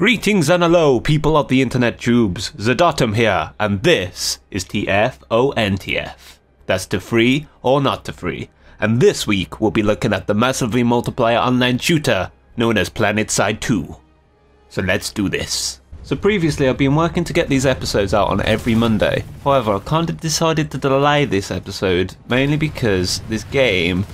Greetings and hello, people of the internet tubes. Zadatum here, and this is TFONTF. That's to free or not to free. And this week we'll be looking at the massively multiplayer online shooter known as Planetside 2. So let's do this. So previously I've been working to get these episodes out on every Monday. However, I kind of decided to delay this episode mainly because this game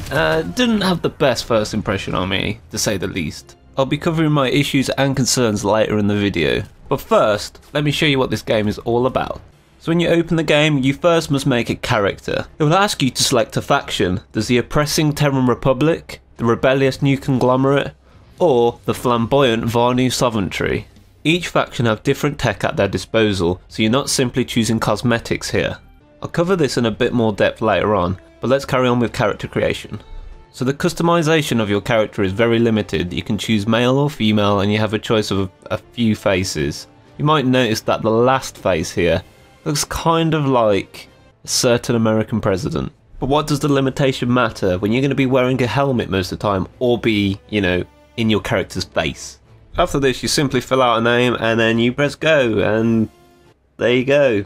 didn't have the best first impression on me, to say the least. I'll be covering my issues and concerns later in the video. But first, let me show you what this game is all about. So when you open the game, you first must make a character. It will ask you to select a faction. There's the oppressing Terran Republic, the rebellious New Conglomerate, or the flamboyant Varnu Sovereignty. Each faction have different tech at their disposal, so you're not simply choosing cosmetics here. I'll cover this in a bit more depth later on, but let's carry on with character creation. So the customization of your character is very limited. You can choose male or female and you have a choice of a few faces. You might notice that the last face here looks kind of like a certain American president. But what does the limitation matter when you're going to be wearing a helmet most of the time or be, you know, in your character's face? After this you simply fill out a name and then you press go and there you go.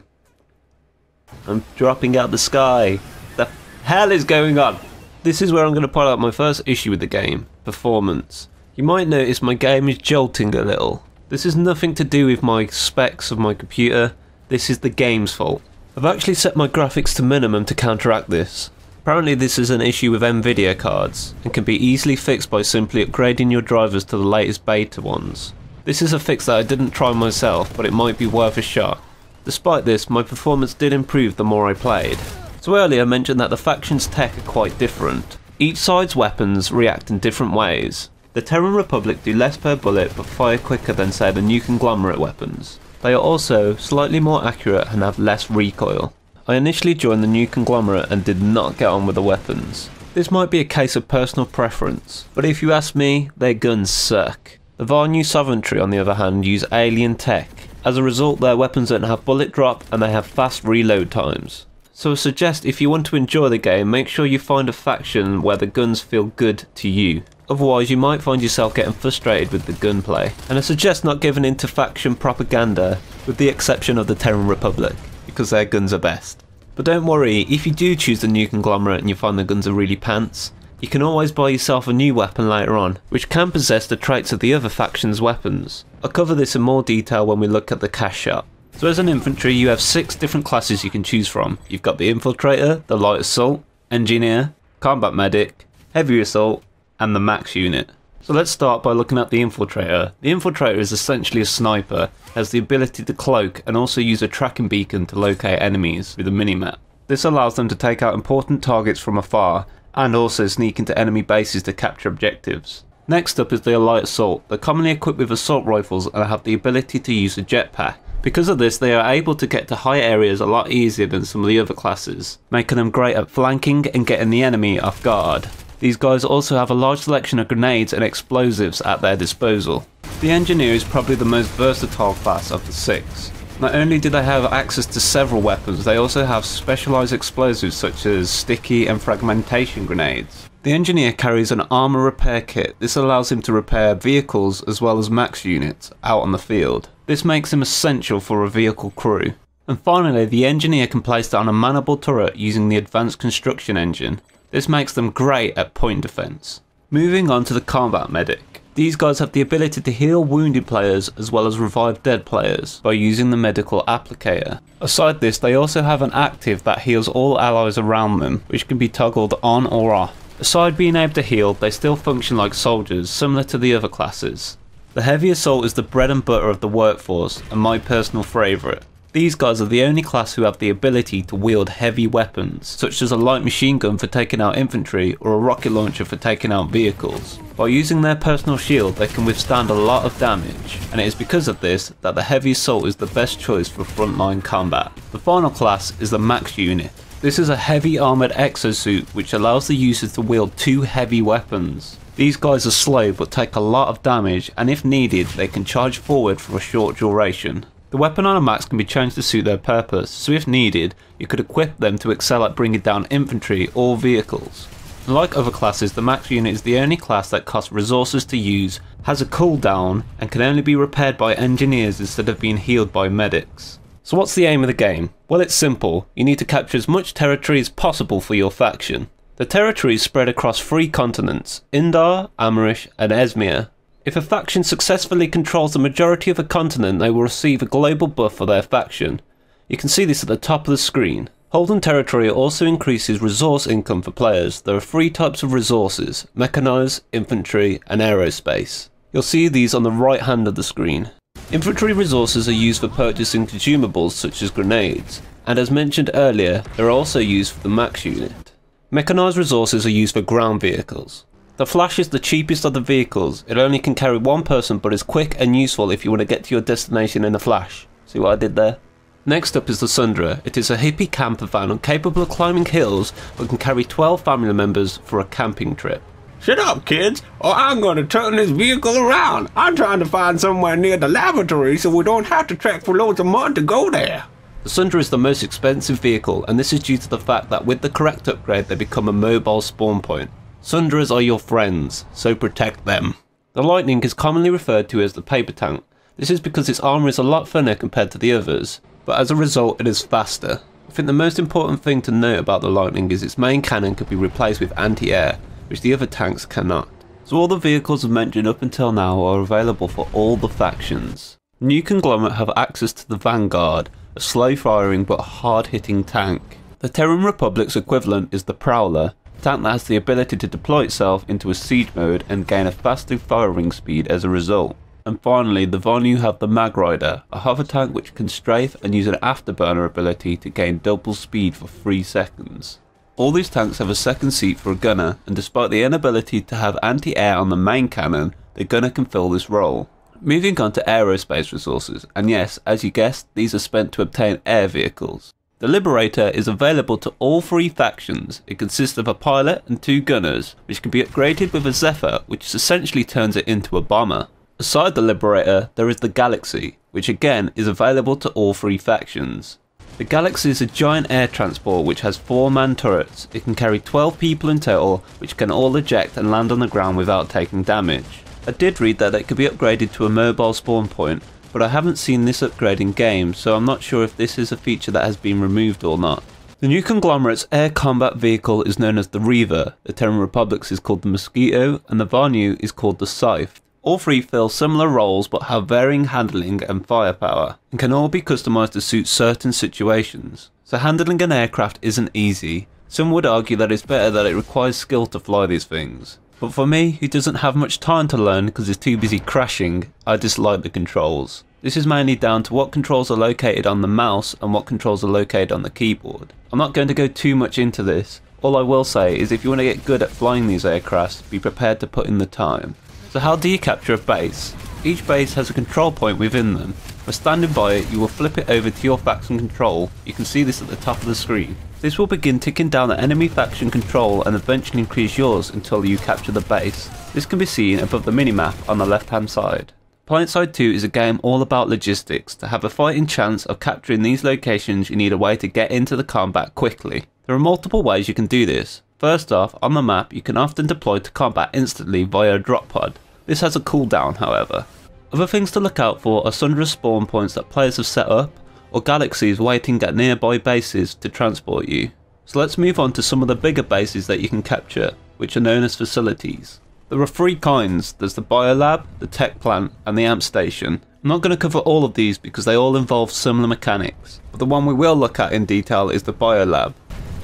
I'm dropping out the sky. The hell is going on? This is where I'm going to point out my first issue with the game, performance. You might notice my game is jolting a little. This is nothing to do with my specs of my computer, this is the game's fault. I've actually set my graphics to minimum to counteract this. Apparently this is an issue with NVIDIA cards, and can be easily fixed by simply upgrading your drivers to the latest beta ones. This is a fix that I didn't try myself, but it might be worth a shot. Despite this, my performance did improve the more I played. So earlier I mentioned that the factions' tech are quite different. Each side's weapons react in different ways. The Terran Republic do less per bullet but fire quicker than say the New Conglomerate weapons. They are also slightly more accurate and have less recoil. I initially joined the New Conglomerate and did not get on with the weapons. This might be a case of personal preference, but if you ask me, their guns suck. The Varnu Sovereignty on the other hand use alien tech. As a result, their weapons don't have bullet drop and they have fast reload times. So I suggest if you want to enjoy the game, make sure you find a faction where the guns feel good to you. Otherwise you might find yourself getting frustrated with the gunplay. And I suggest not giving in to faction propaganda, with the exception of the Terran Republic, because their guns are best. But don't worry, if you do choose the New Conglomerate and you find the guns are really pants, you can always buy yourself a new weapon later on, which can possess the traits of the other faction's weapons. I'll cover this in more detail when we look at the cash shop. So as an infantry you have 6 different classes you can choose from. You've got the Infiltrator, the Light Assault, Engineer, Combat Medic, Heavy Assault and the Max Unit. So let's start by looking at the Infiltrator. The Infiltrator is essentially a sniper, has the ability to cloak and also use a tracking beacon to locate enemies with a minimap. This allows them to take out important targets from afar and also sneak into enemy bases to capture objectives. Next up is the Light Assault. They're commonly equipped with assault rifles and have the ability to use a jetpack. Because of this, they are able to get to high areas a lot easier than some of the other classes, making them great at flanking and getting the enemy off guard. These guys also have a large selection of grenades and explosives at their disposal. The Engineer is probably the most versatile class of the 6. Not only do they have access to several weapons, they also have specialised explosives such as sticky and fragmentation grenades. The Engineer carries an armour repair kit. This allows him to repair vehicles as well as max units out on the field. This makes him essential for a vehicle crew. And finally, the Engineer can place down a manable turret using the Advanced Construction Engine. This makes them great at point defence. Moving on to the Combat Medic. These guys have the ability to heal wounded players as well as revive dead players by using the medical applicator. Aside this, they also have an active that heals all allies around them, which can be toggled on or off. Aside being able to heal, they still function like soldiers, similar to the other classes. The Heavy Assault is the bread and butter of the workforce and my personal favourite. These guys are the only class who have the ability to wield heavy weapons, such as a light machine gun for taking out infantry or a rocket launcher for taking out vehicles. By using their personal shield they can withstand a lot of damage, and it is because of this that the Heavy Assault is the best choice for frontline combat. The final class is the Max Unit. This is a heavy armoured exosuit which allows the user to wield 2 heavy weapons. These guys are slow but take a lot of damage, and if needed they can charge forward for a short duration. The weapon on a max can be changed to suit their purpose, so if needed you could equip them to excel at bringing down infantry or vehicles. Like other classes, the Max Unit is the only class that costs resources to use, has a cooldown, and can only be repaired by engineers instead of being healed by medics. So what's the aim of the game? Well, it's simple. You need to capture as much territory as possible for your faction. The territory is spread across 3 continents, Indar, Amerish and Esmir. If a faction successfully controls the majority of a continent, they will receive a global buff for their faction. You can see this at the top of the screen. Holding territory also increases resource income for players. There are 3 types of resources: mechanized, infantry and aerospace. You'll see these on the right hand of the screen. Infantry resources are used for purchasing consumables such as grenades, and as mentioned earlier, they're also used for the max unit. Mechanized resources are used for ground vehicles. The Flash is the cheapest of the vehicles. It only can carry 1 person but is quick and useful if you want to get to your destination in a flash. See what I did there? Next up is the Sunderer. It is a hippie camper van capable of climbing hills but can carry 12 family members for a camping trip. Shut up, kids, or I'm going to turn this vehicle around. I'm trying to find somewhere near the laboratory so we don't have to trek for loads of mud to go there. The Sunderer is the most expensive vehicle, and this is due to the fact that with the correct upgrade they become a mobile spawn point. Sunderers are your friends, so protect them. The Lightning is commonly referred to as the paper tank. This is because its armour is a lot thinner compared to the others, but as a result it is faster. I think the most important thing to note about the Lightning is its main cannon can be replaced with anti-air, which the other tanks cannot. So all the vehicles I've mentioned up until now are available for all the factions. New Conglomerate have access to the Vanguard, a slow firing but hard hitting tank. The Terran Republic's equivalent is the Prowler, a tank that has the ability to deploy itself into a siege mode and gain a faster firing speed as a result. And finally, the Vonu have the Mag Rider, a hover tank which can strafe and use an afterburner ability to gain double speed for 3 seconds. All these tanks have a second seat for a gunner, and despite the inability to have anti-air on the main cannon, the gunner can fill this role. Moving on to aerospace resources, and yes, as you guessed, these are spent to obtain air vehicles. The Liberator is available to all 3 factions. It consists of a pilot and 2 gunners, which can be upgraded with a Zephyr, which essentially turns it into a bomber. Aside the Liberator, there is the Galaxy, which again is available to all 3 factions. The Galaxy is a giant air transport which has 4-man turrets. It can carry 12 people in total, which can all eject and land on the ground without taking damage. I did read that it could be upgraded to a mobile spawn point, but I haven't seen this upgrade in game, so I'm not sure if this is a feature that has been removed or not. The New Conglomerate's air combat vehicle is known as the Reaver, the Terran Republic's is called the Mosquito, and the Vonu is called the Scythe. All 3 fill similar roles but have varying handling and firepower, and can all be customised to suit certain situations. So handling an aircraft isn't easy. Some would argue that it's better that it requires skill to fly these things. But for me, who doesn't have much time to learn because he's too busy crashing, I dislike the controls. This is mainly down to what controls are located on the mouse and what controls are located on the keyboard. I'm not going to go too much into this. All I will say is if you want to get good at flying these aircrafts, be prepared to put in the time. So how do you capture a base? Each base has a control point within them. By standing by it, you will flip it over to your faction control. You can see this at the top of the screen. This will begin ticking down the enemy faction control and eventually increase yours until you capture the base. This can be seen above the minimap on the left hand side. Planetside 2 is a game all about logistics. To have a fighting chance of capturing these locations, you need a way to get into the combat quickly. There are multiple ways you can do this. First off, on the map you can often deploy to combat instantly via a drop pod. This has a cooldown however. Other things to look out for are Sunderer spawn points that players have set up, or galaxies waiting at nearby bases to transport you. So let's move on to some of the bigger bases that you can capture, which are known as facilities. There are 3 kinds. There's the Biolab, the Tech Plant and the Amp Station. I'm not going to cover all of these because they all involve similar mechanics, but the one we will look at in detail is the Biolab.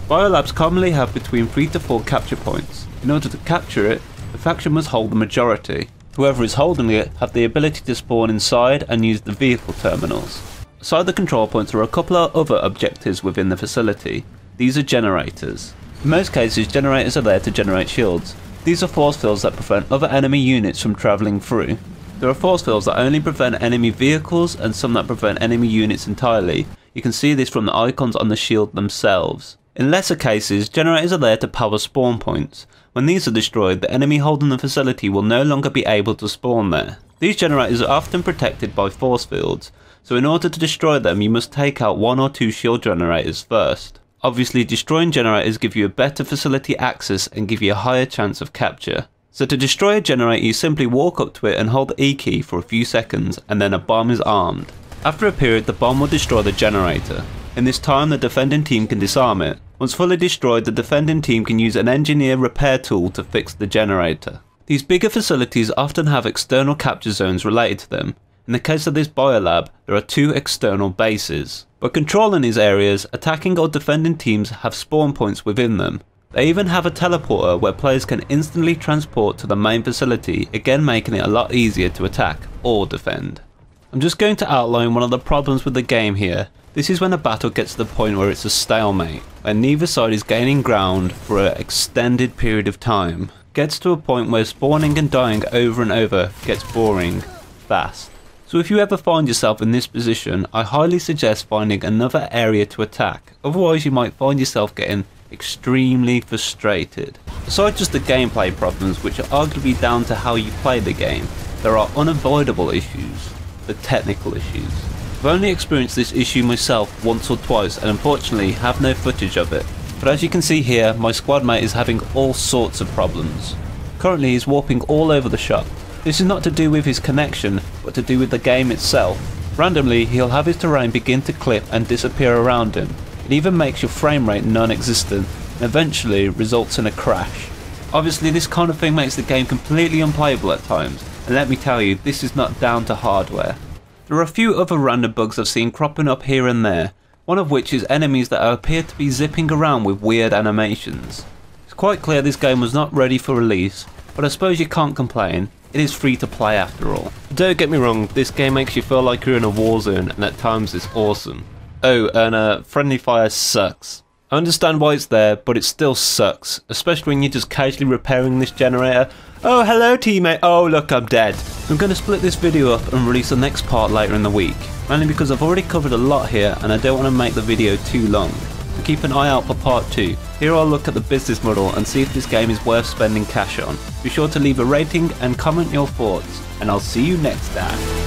Biolabs commonly have between 3 to 4 capture points. In order to capture it, the faction must hold the majority. Whoever is holding it have the ability to spawn inside and use the vehicle terminals. Aside the control points, there are a couple of other objectives within the facility. These are generators. In most cases, generators are there to generate shields. These are force fields that prevent other enemy units from travelling through. There are force fields that only prevent enemy vehicles and some that prevent enemy units entirely. You can see this from the icons on the shield themselves. In lesser cases, generators are there to power spawn points. When these are destroyed, the enemy holding the facility will no longer be able to spawn there. These generators are often protected by force fields, so in order to destroy them you must take out 1 or 2 shield generators first. Obviously destroying generators give you a better facility access and give you a higher chance of capture. So to destroy a generator, you simply walk up to it and hold the E key for a few seconds, and then a bomb is armed. After a period, the bomb will destroy the generator. In this time, the defending team can disarm it. Once fully destroyed, the defending team can use an engineer repair tool to fix the generator. These bigger facilities often have external capture zones related to them. In the case of this biolab, there are 2 external bases. By controlling these areas, attacking or defending teams have spawn points within them. They even have a teleporter where players can instantly transport to the main facility, again making it a lot easier to attack or defend. I'm just going to outline one of the problems with the game here. This is when a battle gets to the point where it's a stalemate, where neither side is gaining ground for an extended period of time. Gets to a point where spawning and dying over and over gets boring fast. So if you ever find yourself in this position, I highly suggest finding another area to attack, otherwise you might find yourself getting extremely frustrated. Aside just the gameplay problems, which are arguably down to how you play the game, there are unavoidable issues, the technical issues. I've only experienced this issue myself once or twice and unfortunately have no footage of it. But as you can see here, my squad mate is having all sorts of problems. Currently he's warping all over the shop. This is not to do with his connection, but to do with the game itself. Randomly, he'll have his terrain begin to clip and disappear around him. It even makes your frame rate non-existent, and eventually results in a crash. Obviously this kind of thing makes the game completely unplayable at times, and let me tell you, this is not down to hardware. There are a few other random bugs I've seen cropping up here and there, one of which is enemies that appear to be zipping around with weird animations. It's quite clear this game was not ready for release, but I suppose you can't complain. It is free to play after all. Don't get me wrong, this game makes you feel like you're in a war zone and at times it's awesome. Oh, and friendly fire sucks. I understand why it's there, but it still sucks, especially when you're just casually repairing this generator. Oh, hello teammate, oh look, I'm dead. I'm going to split this video up and release the next part later in the week, mainly because I've already covered a lot here and I don't want to make the video too long. So keep an eye out for part 2. Here I'll look at the business model and see if this game is worth spending cash on. Be sure to leave a rating and comment your thoughts, and I'll see you next time.